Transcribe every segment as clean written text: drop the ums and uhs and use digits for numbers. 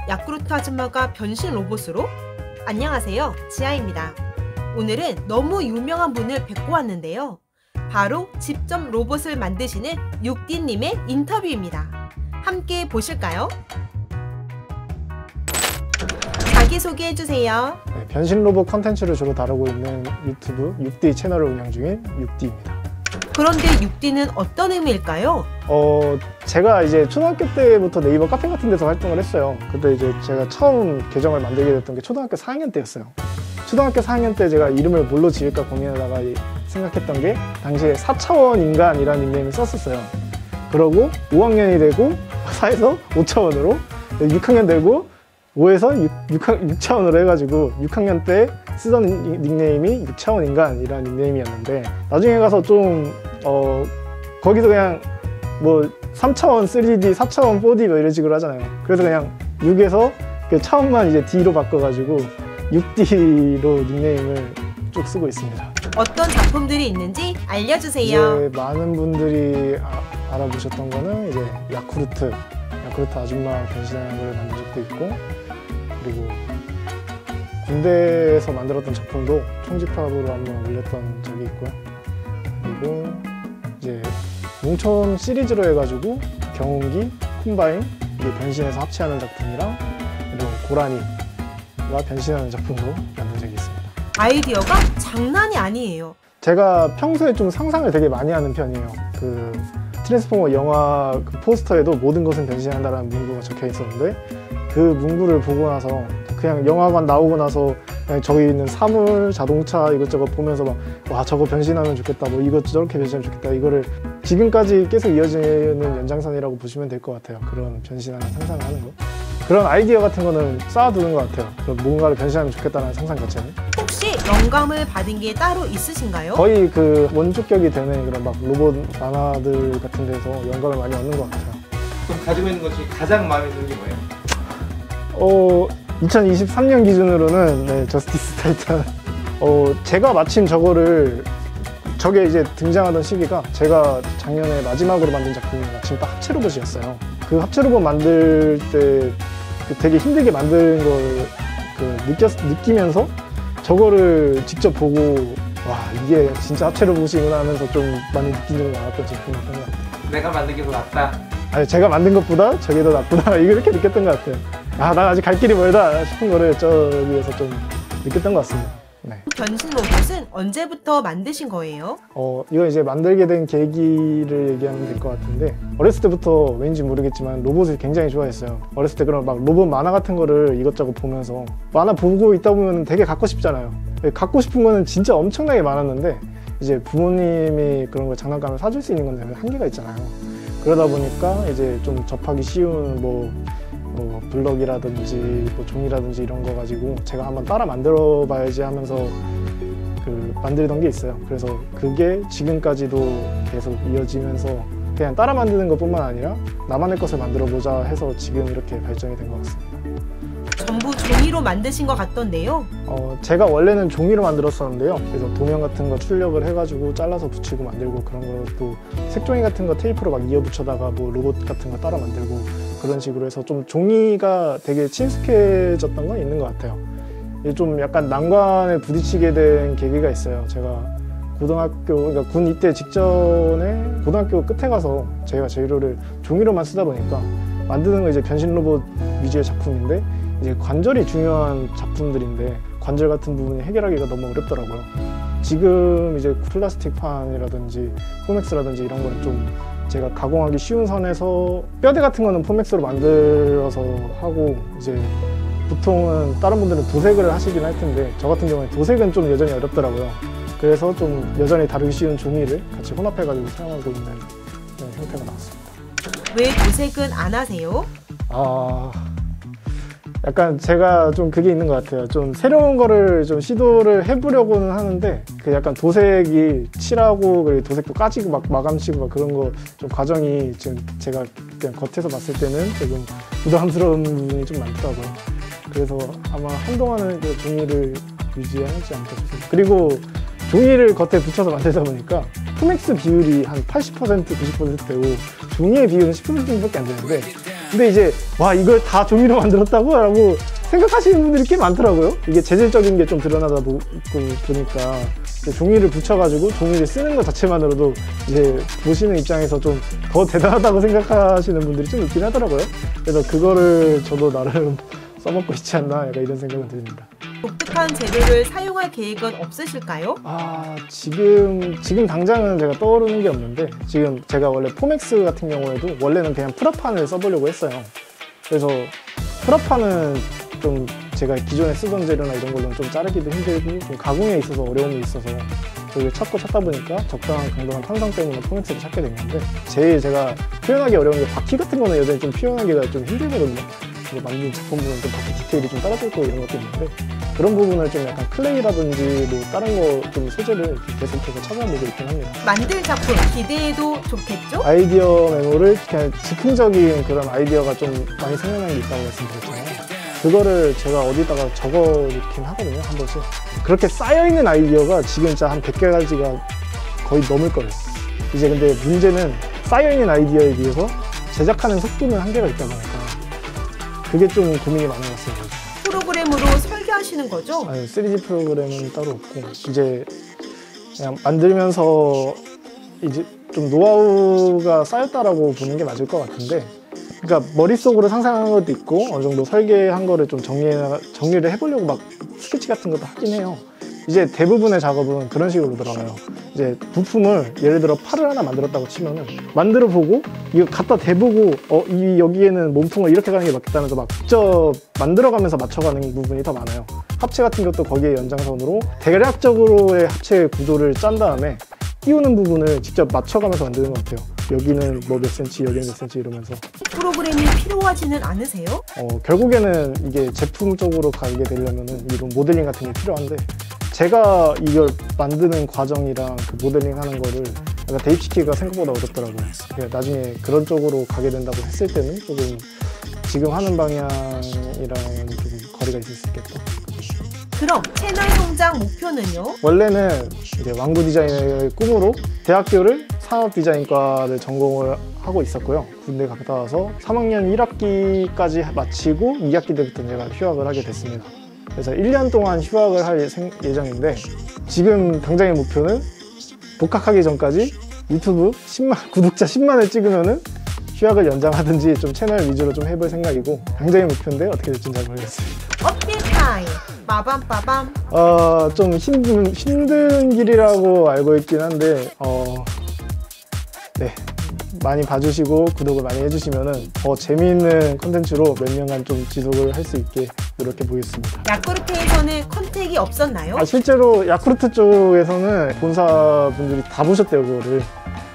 야쿠르트 아줌마가 변신 로봇으로? 안녕하세요, 지아입니다. 오늘은 너무 유명한 분을 뵙고 왔는데요. 바로 직접 로봇을 만드시는 육디님의 인터뷰입니다. 함께 보실까요? 자기소개해주세요. 네, 변신 로봇 컨텐츠를 주로 다루고 있는 유튜브 육디 채널을 운영 중인 육디입니다. 그런데 육디는 어떤 의미일까요? 제가 이제 초등학교 때부터 네이버 카페 같은 데서 활동을 했어요. 그때 이제 제가 처음 계정을 만들게 됐던 게 초등학교 4학년 때였어요. 초등학교 4학년 때 제가 이름을 뭘로 지을까 고민하다가 생각했던 게 당시에 4차원 인간이라는 닉네임을 썼었어요. 그러고 5학년이 되고 4에서 5차원으로 6학년 되고 5에서 6차원으로 해가지고 6학년 때 쓰던 닉네임이 6차원 인간이라는 닉네임이었는데 나중에 가서 좀 거기서 그냥 뭐 3차원 3D, 4차원 4D 뭐 이런 식으로 하잖아요. 그래서 그냥 6에서 그 차원만 이제 D로 바꿔가지고 6D로 닉네임을 쭉 쓰고 있습니다. 어떤 작품들이 있는지 알려주세요. 이제 많은 분들이 알아보셨던 거는 이제 야쿠르트 아줌마 변신하는 걸 만든 적도 있고, 그리고 군대에서 만들었던 작품도 총집합으로 한번 올렸던 적이 있고요. 그리고 이제 농촌 시리즈로 해가지고 경운기, 콤바인 이게 변신해서 합체하는 작품이랑 그리고 고라니가 변신하는 작품도 만든 적이 있습니다. 아이디어가 장난이 아니에요. 제가 평소에 좀 상상을 되게 많이 하는 편이에요. 그 트랜스포머 영화 그 포스터에도 모든 것은 변신한다라는 문구가 적혀 있었는데 그 문구를 보고 나서 그냥 영화관 나오고 나서 그냥 저기 있는 사물, 자동차 이것저것 보면서 막 와 저거 변신하면 좋겠다, 뭐 이것 저렇게 변신하면 좋겠다, 이거를 지금까지 계속 이어지는 연장선이라고 보시면 될 것 같아요. 그런 변신하는 상상을 하는 거, 그런 아이디어 같은 거는 쌓아두는 것 같아요. 뭔가를 변신하면 좋겠다는 상상 자체는. 혹시 영감을 받은 게 따로 있으신가요? 거의 그 원조격이 되는 그런 막 로봇 만화들 같은 데서 영감을 많이 얻는 것 같아요. 그럼 가지고 있는 것 중에 가장 마음에 드는 게 뭐예요? 2023년 기준으로는 네, 저스티스 타이탄. 제가 마침 저게 이제 등장하던 시기가 제가 작년에 마지막으로 만든 작품이 마침 딱 합체 로봇이었어요. 그 합체 로봇 만들 때 되게 힘들게 만든 걸 느끼면서 저거를 직접 보고 와 이게 진짜 합체 로봇이구나 하면서 좀 많이 느낀 적이 많았던 제품이었던 것 같아요. 내가 만든 게 더 낫다? 아니 제가 만든 것보다 저게 더 낫구나 이렇게 느꼈던 것 같아요. 난 아직 갈 길이 멀다 싶은 거를 저기에서 좀 느꼈던 것 같습니다. 네. 변신 로봇은 언제부터 만드신 거예요? 이거 이제 만들게 된 계기를 얘기하면 될 것 같은데, 어렸을 때부터 왠지 모르겠지만 로봇을 굉장히 좋아했어요. 어렸을 때 그런 막 로봇 만화 같은 거를 이것저것 보면서 만화 보고 있다 보면 되게 갖고 싶잖아요. 갖고 싶은 거는 진짜 엄청나게 많았는데 이제 부모님이 그런 걸 장난감을 사줄 수 있는 건 한계가 있잖아요. 그러다 보니까 이제 좀 접하기 쉬운 뭐 블럭이라든지 뭐 종이라든지 이런 거 가지고 제가 한번 따라 만들어 봐야지 하면서 만들던 게 있어요. 그래서 그게 지금까지도 계속 이어지면서 그냥 따라 만드는 것뿐만 아니라 나만의 것을 만들어 보자 해서 지금 이렇게 발전이 된 것 같습니다. 전부 종이로 만드신 것 같던데요? 제가 원래는 종이로 만들었었는데요. 그래서 도면 같은 거 출력을 해가지고 잘라서 붙이고 만들고, 그런 것도 색종이 같은 거 테이프로 막 이어 붙여다가 뭐 로봇 같은 거 따라 만들고 그런 식으로 해서 좀 종이가 되게 친숙해졌던 건 있는 것 같아요. 좀 약간 난관에 부딪히게 된 계기가 있어요. 제가 그러니까 군 입대 직전에 고등학교 끝에 가서 제가 재료를 종이로만 쓰다 보니까 만드는 거 이제 변신 로봇 위주의 작품인데 이제 관절이 중요한 작품들인데 관절 같은 부분이 해결하기가 너무 어렵더라고요. 지금 이제 플라스틱판이라든지 포맥스라든지 이런 거는 좀 제가 가공하기 쉬운 선에서 뼈대 같은 거는 포맥스로 만들어서 하고, 이제 보통은 다른 분들은 도색을 하시긴 할 텐데 저 같은 경우에 도색은 좀 여전히 어렵더라고요. 그래서 좀 여전히 다루기 쉬운 종이를 같이 혼합해가지고 사용하고 있는 형태가 나왔습니다. 왜 도색은 안 하세요? 약간 제가 좀 그게 있는 것 같아요. 좀 새로운 거를 좀 시도를 해보려고는 하는데 그 약간 도색이 칠하고 그리고 도색도 까지고 막 마감치고 막 그런 거 좀 과정이 지금 제가 그냥 겉에서 봤을 때는 조금 부담스러운 부분이 좀 많더라고요. 그래서 아마 한동안은 그 종이를 유지하지 않을까 싶습니다. 그리고 종이를 겉에 붙여서 만들다 보니까 포맥스 비율이 한 80%, 90% 되고 종이의 비율은 10% 정도밖에 안 되는데, 근데 이제 와 이걸 다 종이로 만들었다고? 라고 생각하시는 분들이 꽤 많더라고요. 이게 재질적인 게 좀 드러나다 보니까 종이를 붙여가지고 종이를 쓰는 것 자체만으로도 이제 보시는 입장에서 좀 더 대단하다고 생각하시는 분들이 좀 있긴 하더라고요. 그래서 그거를 저도 나름 써먹고 있지 않나 약간 이런 생각은 듭니다. 독특한 재료를 사용할 계획은 없으실까요? 지금 당장은 제가 떠오르는 게 없는데, 지금 제가 원래 포맥스 같은 경우에도 원래는 그냥 프라판을 써보려고 했어요. 그래서 프라판은 좀 제가 기존에 쓰던 재료나 이런 걸로는 좀 자르기도 힘들고 좀 가공에 있어서 어려움이 있어서 그걸 찾다 보니까 적당한 강도한 탄성 때문에 포맥스를 찾게 된 건데, 제일 제가 표현하기 어려운 게 바퀴 같은 거는 여전히 좀 표현하기가 좀 힘들거든요. 만든 작품 보면 좀 바퀴 디테일이 좀 떨어져 있고 이런 것도 있는데, 그런 부분을 좀 약간 클레이라든지 뭐 다른 거 좀 소재를 계속해서 찾아보고 있긴 합니다. 만들 작품 기대해도 좋겠죠? 아이디어 메모를 그냥 즉흥적인 그런 아이디어가 좀 많이 생각나는 게 있다고 말씀드렸잖아요. 그거를 제가 어디다가 적어놓긴 하거든요, 한 번씩. 그렇게 쌓여있는 아이디어가 지금 진짜 한 100개가지가 거의 넘을 거예요. 이제 근데 문제는 쌓여있는 아이디어에 비해서 제작하는 속도는 한계가 있다 보니까 그게 좀 고민이 많은 것 같습니다. 프로그램으로 설계하시는 거죠? 아니, 3D 프로그램은 따로 없고 이제 그냥 만들면서 이제 좀 노하우가 쌓였다라고 보는 게 맞을 것 같은데, 그러니까 머릿속으로 상상한 것도 있고 어느 정도 설계한 거를 좀 정리를 해보려고 막 스케치 같은 것도 하긴 해요. 이제 대부분의 작업은 그런 식으로 들어가요. 이제 부품을 예를 들어 팔을 하나 만들었다고 치면은 만들어 보고 이거 갖다 대보고 여기에는 몸통을 이렇게 가는 게 맞겠다면서 막 직접 만들어가면서 맞춰가는 부분이 더 많아요. 합체 같은 것도 거기에 연장선으로 대략적으로의 합체 구조를 짠 다음에 끼우는 부분을 직접 맞춰가면서 만드는 것 같아요. 여기는 뭐 몇 센치, 여기는 몇 센치 이러면서. 프로그램이 필요하지는 않으세요? 결국에는 이게 제품 쪽으로 가게 되려면은 이런 모델링 같은 게 필요한데, 제가 이걸 만드는 과정이랑 그 모델링 하는 거를 약간 대입시키기가 생각보다 어렵더라고요. 그러니까 나중에 그런 쪽으로 가게 된다고 했을 때는 조금 지금 하는 방향이랑 좀 거리가 있을 수 있겠다. 그럼 채널 성장 목표는요? 원래는 이제 왕구 디자이너의 꿈으로 대학교를 산업디자인과를 전공을 하고 있었고요. 군대 갔다 와서 3학년 1학기까지 마치고 2학기 때부터 제가 휴학을 하게 됐습니다. 그래서 1년 동안 휴학을 할 예정인데, 지금 당장의 목표는 복학하기 전까지 유튜브 구독자 10만을 찍으면은 휴학을 연장하든지 좀 채널 위주로 좀 해볼 생각이고, 당장의 목표인데 어떻게 될지는 잘 모르겠습니다. 업데이트 타임! 빠밤빠밤! 좀 힘든 길이라고 알고 있긴 한데, 네. 많이 봐주시고 구독을 많이 해주시면은 더 재미있는 컨텐츠로 몇 년간 좀 지속을 할 수 있게 노력해 보겠습니다. 야쿠르트에서는 컨택이 없었나요? 실제로 야쿠르트 쪽에서는 본사분들이 다 보셨대요, 그거를.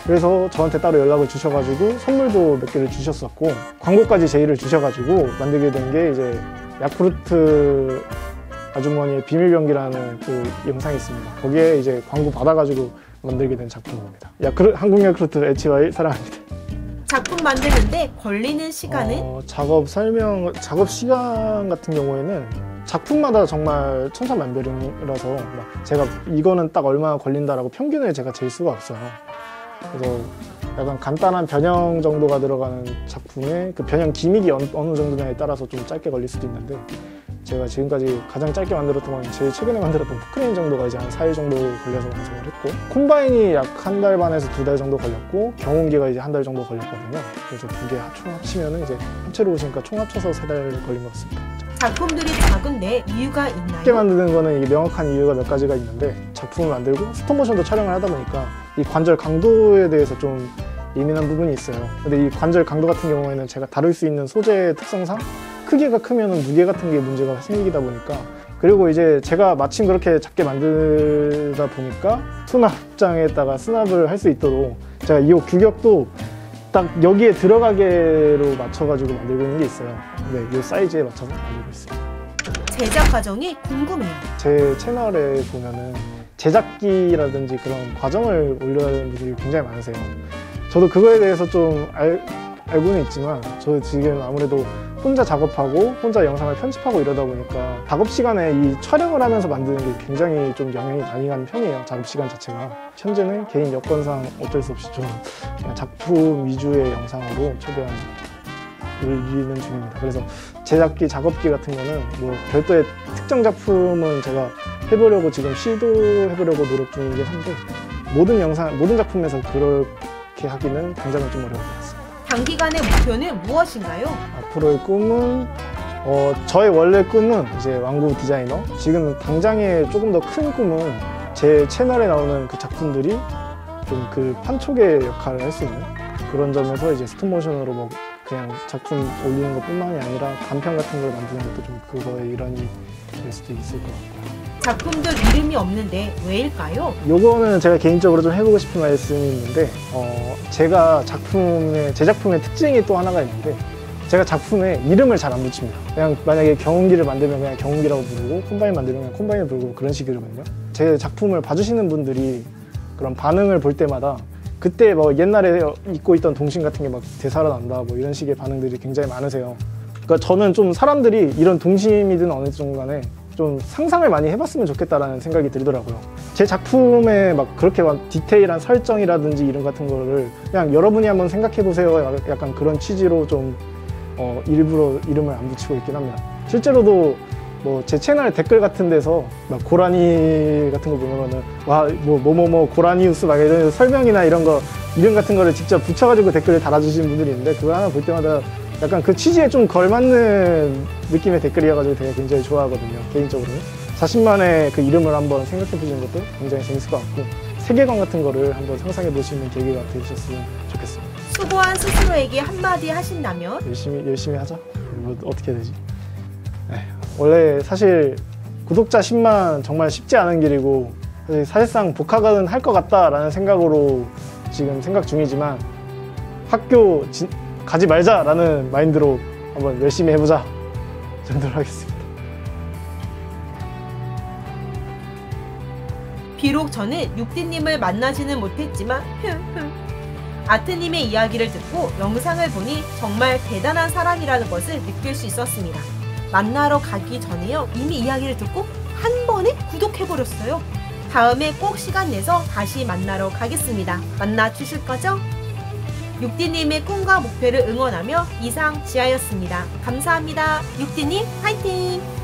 그래서 저한테 따로 연락을 주셔가지고 선물도 몇 개를 주셨었고, 광고까지 제의를 주셔가지고 만들게 된 게 이제 야쿠르트 아주머니의 비밀병기라는 그 영상이 있습니다. 거기에 이제 광고 받아가지고 만들게 된 작품입니다. 한국 야쿠르트 HY 사랑합니다. 작품 만드는데 걸리는 시간은? 작업 시간 같은 경우에는 작품마다 정말 천차만별이라서 제가 이거는 딱 얼마나 걸린다라고 평균을 제가 잴 수가 없어요. 그래서 약간 간단한 변형 정도가 들어가는 작품에 그 변형 기믹이 어느 정도냐에 따라서 좀 짧게 걸릴 수도 있는데, 제가 지금까지 가장 짧게 만들었던 건 제일 최근에 만들었던 포크레인 정도가 이제 한 4일 정도 걸려서 완성을 했고, 콤바인이 약 1달 반에서 2달 정도 걸렸고, 경운기가 이제 1달 정도 걸렸거든요. 그래서 두 개 총 합치면은 이제 합체로 오시니까 총 합쳐서 3달 걸린 것 같습니다. 작품들이 작은데 이유가 있나요? 쉽게 만드는 거는 이게 명확한 이유가 몇 가지가 있는데, 작품을 만들고 스톱모션도 촬영을 하다 보니까 이 관절 강도에 대해서 좀 예민한 부분이 있어요. 근데 이 관절 강도 같은 경우에는 제가 다룰 수 있는 소재 특성상 크기가 크면은 무게 같은 게 문제가 생기다 보니까, 그리고 이제 제가 마침 그렇게 작게 만들다 보니까 수납장에다가 수납을 할 수 있도록 제가 이 규격도 딱 여기에 들어가게로 맞춰가지고 만들고 있는 게 있어요. 네, 이 사이즈에 맞춰서 만들고 있습니다. 제작 과정이 궁금해요. 제 채널에 보면은 제작기라든지 그런 과정을 올려는 분들이 굉장히 많으세요. 저도 그거에 대해서 좀 알고는 있지만, 저 지금 아무래도 혼자 작업하고 혼자 영상을 편집하고 이러다 보니까 작업 시간에 이 촬영을 하면서 만드는 게 굉장히 좀 영향이 많이 가는 편이에요. 작업 시간 자체가. 현재는 개인 여건상 어쩔 수 없이 좀 그냥 작품 위주의 영상으로 최대한 올리는 중입니다. 그래서 제작기, 작업기 같은 거는 뭐 별도의 특정 작품은 제가 해보려고 지금 시도해보려고 노력 중이긴 한데 모든 작품에서 그렇게 하기는 당장은 좀 어려울 것 같습니다. 단기간의 목표는 무엇인가요? 앞으로의 꿈은 저의 원래 꿈은 이제 완구 디자이너. 지금 당장의 조금 더 큰 꿈은 제 채널에 나오는 그 작품들이 좀 그 판촉의 역할을 할 수 있는 그런 점에서 이제 스톱모션으로 뭐 그냥 작품 올리는 것뿐만이 아니라 단편 같은 걸 만드는 것도 좀 그거의 일환이 될 수도 있을 것 같고요. 작품들 이름이 없는데 왜일까요? 요거는 제가 개인적으로 좀 해보고 싶은 말씀이 있는데 제가 제 작품의 특징이 또 하나가 있는데 제가 작품에 이름을 잘 안 붙입니다. 그냥 만약에 경운기를 만들면 그냥 경운기라고 부르고 콤바인 만들면 그냥 콤바인을 부르고 그런 식이거든요. 제 작품을 봐주시는 분들이 그런 반응을 볼 때마다 그때 뭐 옛날에 입고 있던 동심 같은 게 막 되살아난다 뭐 이런 식의 반응들이 굉장히 많으세요. 그러니까 저는 좀 사람들이 이런 동심이든 어느 정도 간에 좀 상상을 많이 해봤으면 좋겠다라는 생각이 들더라고요. 제 작품에 막 그렇게 막 디테일한 설정이라든지 이런 같은 거를 그냥 여러분이 한번 생각해보세요. 약간 그런 취지로 좀 일부러 이름을 안 붙이고 있긴 합니다. 실제로도 뭐 제 채널 댓글 같은 데서 막 고라니 같은 거 보면은 와 뭐 고라니우스 막 이런 설명이나 이런 거 이름 같은 거를 직접 붙여가지고 댓글을 달아주시는 분들이 있는데 그거 하나 볼 때마다 약간 그 취지에 좀 걸맞는 느낌의 댓글이어가지고 되게 굉장히 좋아하거든요. 개인적으로는 자신만의 그 이름을 한번 생각해 보시는 것도 굉장히 재밌을 것 같고 세계관 같은 거를 한번 상상해 보시는 계기가 되셨으면 좋겠습니다. 수고한 스스로에게 한마디 하신다면? 열심히 하자. 뭐 어떻게 해야 되지? 원래 사실 구독자 10만 정말 쉽지 않은 길이고 사실상 복학은 할 것 같다라는 생각으로 지금 생각 중이지만 학교 가지 말자라는 마인드로 한번 열심히 해보자 정도로 하겠습니다. 비록 저는 육디님을 만나지는 못했지만 아트님의 이야기를 듣고 영상을 보니 정말 대단한 사람이라는 것을 느낄 수 있었습니다. 만나러 가기 전에요 이미 이야기를 듣고 한 번에 구독해버렸어요. 다음에 꼭 시간 내서 다시 만나러 가겠습니다. 만나 주실 거죠? 육디님의 꿈과 목표를 응원하며 이상 지아였습니다. 감사합니다. 육디님 화이팅!